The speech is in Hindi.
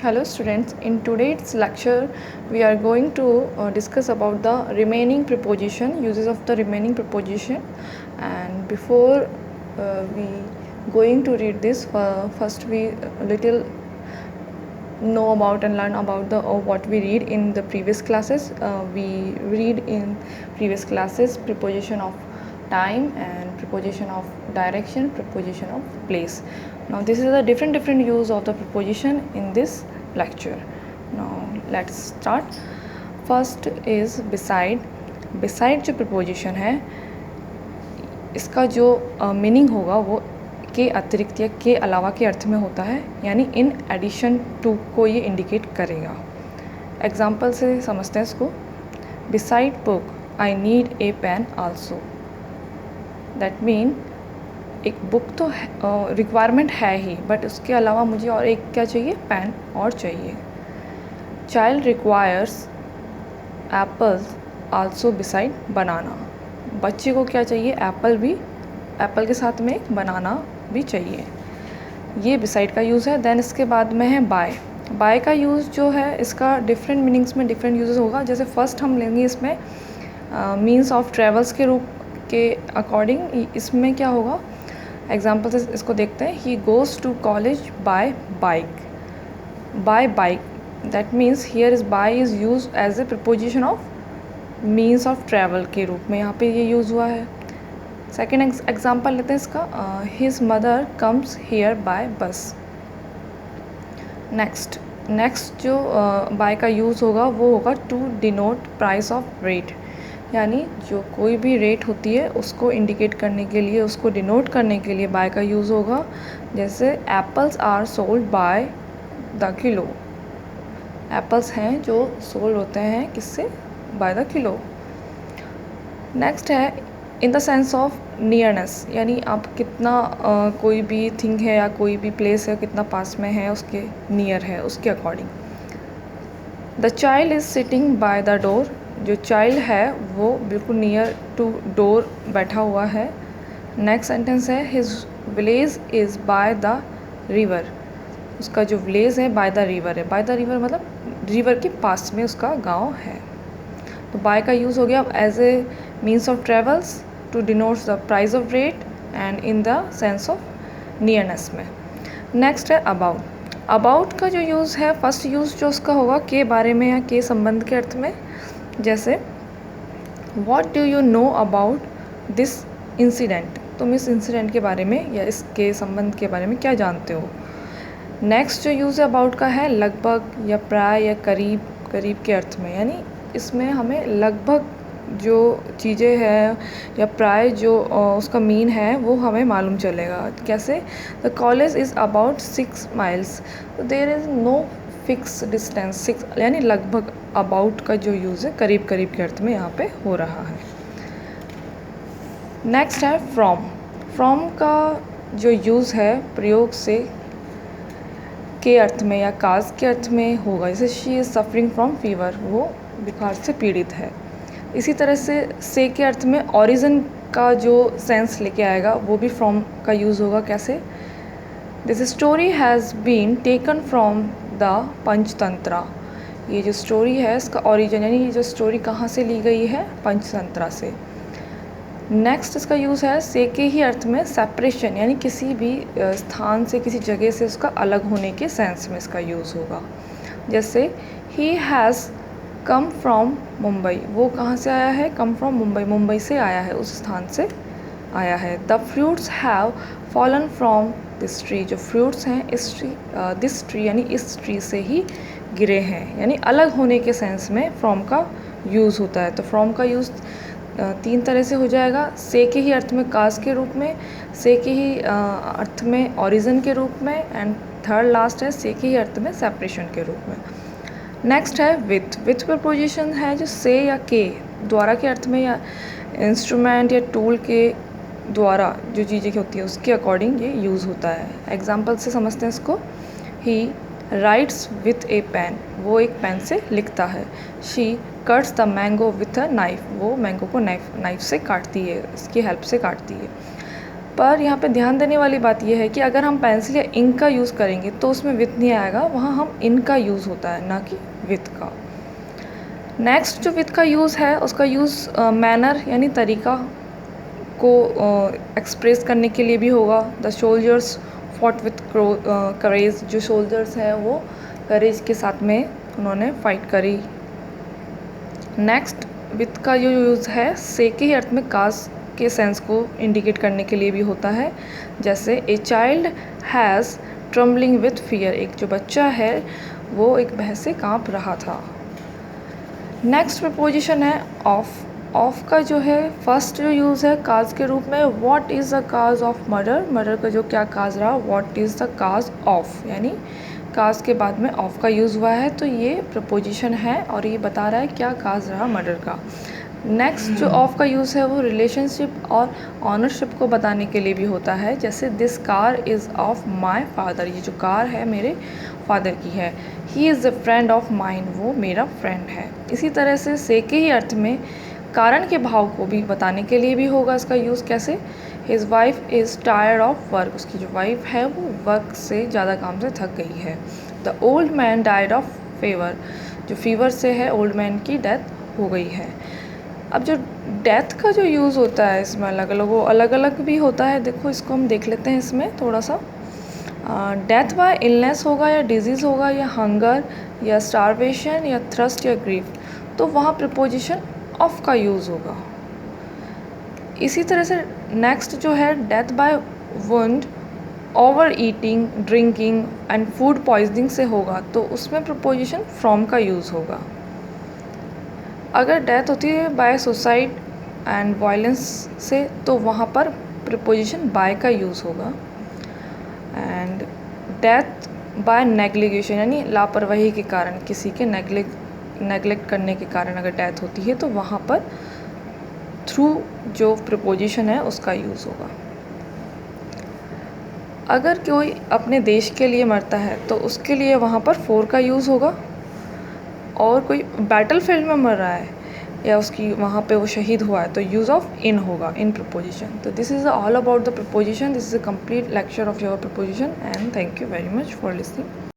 Hello students, in today's lecture we are going to discuss about the remaining preposition, uses of the remaining preposition. And before we going to read this, first we little know about and learn about the what we read in the previous classes. We read in previous classes preposition of time and preposition of direction, preposition of place. Now this is a different use of the preposition in this lecture. Now let's start. First is beside. beside जो preposition है इसका जो मीनिंग होगा वो के अतिरिक्त या के अलावा के अर्थ में होता है, यानी इन एडिशन टू को ये इंडिकेट करेगा. एग्जाम्पल से समझते हैं इसको. Beside book I need a pen also. That mean एक बुक तो रिक्वायरमेंट है ही, बट उसके अलावा मुझे और एक क्या चाहिए, पेन और चाहिए. Child requires apples also beside banana. बच्चे को क्या चाहिए, एप्पल भी, एप्पल के साथ में बनाना भी चाहिए. ये बिसाइड का यूज़ है. देन इसके बाद में है बाय. बाय का यूज़ जो है इसका डिफरेंट मीनिंग्स में डिफरेंट यूज़ होगा. जैसे फर्स्ट हम लेंगे इसमें मीन्स ऑफ ट्रेवल्स के रूप के अकॉर्डिंग. इसमें क्या होगा, एग्जाम्पल से इसको देखते हैं. He goes to college by bike. By bike, that means here is by is use as a preposition of means of travel के रूप में यहाँ पे ये यूज़ हुआ है. सेकेंड एग्जाम्पल लेते हैं इसका. His mother comes here by bus. Next जो बाय का यूज़ होगा वो होगा to denote price of rate. यानी जो कोई भी रेट होती है उसको इंडिकेट करने के लिए, उसको डिनोट करने के लिए बाय का यूज़ होगा. जैसे apples are sold by the kilo. Apples हैं जो सोल्ड होते हैं किससे, बाय द किलो. नेक्स्ट है इन द सेंस ऑफ नियरनेस, यानी आप कितना कोई भी थिंग है या कोई भी प्लेस है कितना पास में है, उसके नियर है, उसके according. The child is sitting by the door. जो चाइल्ड है वो बिल्कुल नियर टू डोर बैठा हुआ है. नेक्स्ट सेंटेंस है his village is by the river. उसका जो विलेज है बाय द रिवर है. बाय द रिवर मतलब रिवर के पास में उसका गांव है. तो बाय का यूज़ हो गया as a means of travels to denotes the price of rate and in the sense of nearness में. नेक्स्ट है अबाउट. अबाउट का जो यूज़ है, फर्स्ट यूज़ जो उसका होगा के बारे में या के संबंध के अर्थ में. जैसे what do you know about this incident. तुम इस इंसिडेंट के बारे में या इसके संबंध के बारे में क्या जानते हो. नेक्स्ट जो यूज़ अबाउट का है लगभग या प्राय या करीब, करीब के अर्थ में. यानी इसमें हमें लगभग जो चीज़ें हैं या प्राय जो उसका मीन है वो हमें मालूम चलेगा. कैसे, the college is about 6 miles. There is no fix distance. 6 यानी लगभग. अबाउट का जो यूज़ है करीब करीब के अर्थ में यहाँ पे हो रहा है. नेक्स्ट है फ्रॉम. फ्रॉम का जो यूज़ है प्रयोग से के अर्थ में या काज के अर्थ में होगा. जैसे she is suffering from fever, वो बुखार से पीड़ित है. इसी तरह से के अर्थ में ओरिजिन का जो सेंस लेके आएगा वो भी फ्रॉम का यूज़ होगा. कैसे, this story has been taken from the Panchatantra. ये जो स्टोरी है इसका ओरिजिन, यानी ये जो स्टोरी कहाँ से ली गई है, पंचतंत्रा से. नेक्स्ट इसका यूज़ है से के ही अर्थ में सेपरेशन, यानी किसी भी स्थान से, किसी जगह से उसका अलग होने के सेंस में इसका यूज़ होगा. जैसे he has come from Mumbai. वो कहाँ से आया है, कम फ्रॉम मुंबई, मुंबई से आया है, उस स्थान से आया है. The fruits have fallen from this tree. जो फ्रूट्स हैं इस ट्री, दिस ट्री यानी इस ट्री से ही गिरे हैं. यानी अलग होने के सेंस में फ्रॉम का यूज़ होता है. तो फ्रॉम का यूज़ 3 तरह से हो जाएगा. से के ही अर्थ में काज के रूप में, से के ही अर्थ में ओरिजिन के रूप में, एंड थर्ड लास्ट है से के ही अर्थ में सेपरेशन के रूप में. नेक्स्ट है विथ. विथ प्रपोजिशन है जो से या के द्वारा के अर्थ में या इंस्ट्रूमेंट या टूल के द्वारा जो चीज़ें होती है उसके अकॉर्डिंग ये यूज़ होता है. एग्जाम्पल से समझते हैं इसको. He writes with a pen. वो एक पेन से लिखता है. She cuts the mango with a knife. वो मैंगो को नाइफ से काटती है, इसकी हेल्प से काटती है. पर यहाँ पे ध्यान देने वाली बात यह है कि अगर हम पेंसिल या इंक का यूज़ करेंगे तो उसमें विथ नहीं आएगा, वहाँ हम इन का यूज़ होता है, ना कि विथ का। नेक्स्ट जो विथ का यूज़ है उसका यूज़ मैनर यानी तरीका को एक्सप्रेस करने के लिए भी होगा। द सोल्जर्स फॉट विथ करेज, जो सोल्जर्स हैं वो करेज के साथ में उन्होंने फाइट करी। नेक्स्ट विथ का जो यूज़ है से के ही अर्थ में काज के सेंस को इंडिकेट करने के लिए भी होता है। जैसे a child has trembling with fear, एक जो बच्चा है वो एक भय से काँप रहा था। नेक्स्ट प्रपोजिशन है ऑफ। ऑफ का जो है फर्स्ट जो यूज़ है काज के रूप में, what is the cause of murder, murder का जो क्या काज रहा, what is the cause of, यानी काज के बाद में ऑफ का यूज़ हुआ है, तो ये प्रपोजिशन है और ये बता रहा है क्या काज रहा मर्डर का। नेक्स्ट जो ऑफ का यूज़ है वो रिलेशनशिप और ऑनरशिप को बताने के लिए भी होता है। जैसे this car is of my father, ये जो कार है मेरे फादर की है। He is the friend of mine, वो मेरा फ्रेंड है। इसी तरह से के ही अर्थ में कारण के भाव को भी बताने के लिए भी होगा इसका यूज़। कैसे, his wife is tired of work, उसकी जो वाइफ है वो वर्क से ज़्यादा काम से थक गई है। The old man died of fever, जो फीवर से है ओल्ड मैन की डेथ हो गई है। अब जो डेथ का जो यूज़ होता है इसमें अलग अलग, वो अलग अलग भी होता है। देखो इसको हम देख लेते हैं इसमें थोड़ा सा। डेथ बाय इलनेस होगा या डिजीज़ होगा या हंगर या स्टारवेशन या थ्रस्ट या ग्रीफ, तो वहाँ प्रपोजिशन ऑफ का यूज़ होगा। इसी तरह से नेक्स्ट जो है death by wound, over eating, drinking and food poisoning से होगा, तो उसमें प्रपोजिशन फ्रॉम का यूज़ होगा। अगर डेथ होती है बाय सुसाइड एंड वायलेंस से, तो वहाँ पर प्रपोजिशन बाय का यूज़ होगा। एंड डेथ बाय नेग्लिगेशन, यानी लापरवाही के कारण, किसी के नेग्लेक्ट करने के कारण अगर डेथ होती है तो वहाँ पर थ्रू जो प्रपोजिशन है उसका यूज़ होगा। अगर कोई अपने देश के लिए मरता है तो उसके लिए वहाँ पर फॉर का यूज़ होगा। और कोई बैटल फील्ड में मर रहा है या उसकी वहाँ पे वो शहीद हुआ है तो यूज़ ऑफ इन होगा, इन प्रपोजिशन। तो this is all about the preposition. This is a complete lecture of your preposition and thank you very much for listening.